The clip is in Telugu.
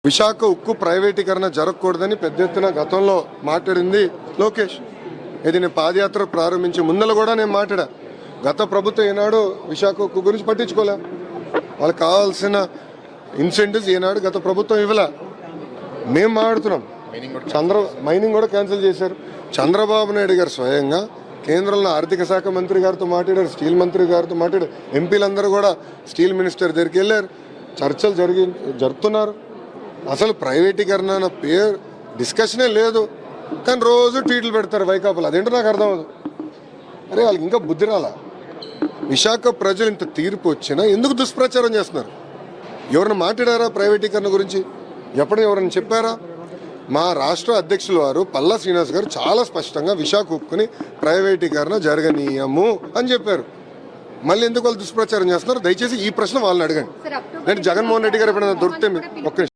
విశాఖ ఉక్కు ప్రైవేటీకరణ జరగకూడదని పెద్ద ఎత్తున గతంలో మాట్లాడింది లోకేష్. ఇది నేను పాదయాత్ర ప్రారంభించే ముందర కూడా నేను మాట్లాడా. గత ప్రభుత్వం ఏనాడు విశాఖ ఉక్కు గురించి పట్టించుకోలే. వాళ్ళకి కావాల్సిన ఇన్సెంటివ్స్ ఏనాడు గత ప్రభుత్వం ఇవ్వలే. మేము మాట్లాడుతున్నాం. మైనింగ్ కూడా క్యాన్సిల్ చేశారు. చంద్రబాబు నాయుడు గారు స్వయంగా కేంద్రంలో ఆర్థిక శాఖ మంత్రి గారితో మాట్లాడారు, స్టీల్ మంత్రి గారితో మాట్లాడారు, ఎంపీలందరూ కూడా స్టీల్ మినిస్టర్ దగ్గరికి వెళ్ళారు, చర్చలు జరుపుతున్నారు. అసలు ప్రైవేటీకరణ అన్న పేరు డిస్కషనే లేదు, కానీ రోజు ట్వీట్లు పెడతారు వైకాపాలు. అదేంటో నాకు అర్థం అవ్వదు. అరే వాళ్ళకి ఇంకా బుద్ధి రాలా. విశాఖ ప్రజలు ఇంత తీర్పు వచ్చినా ఎందుకు దుష్ప్రచారం చేస్తున్నారు? ఎవరైనా మాట్లాడారా ప్రైవేటీకరణ గురించి? ఎప్పుడు ఎవరైనా చెప్పారా? మా రాష్ట్ర అధ్యక్షుల వారు పల్లా శ్రీనివాస్ గారు చాలా స్పష్టంగా విశాఖ ఉక్కుని ప్రైవేటీకరణ జరగనీయము అని చెప్పారు. మళ్ళీ ఎందుకు వాళ్ళు దుష్ప్రచారం చేస్తున్నారు? దయచేసి ఈ ప్రశ్న వాళ్ళని అడగండి. నేను జగన్మోహన్ రెడ్డి గారు ఎప్పుడైనా దొరికితే ఒక్క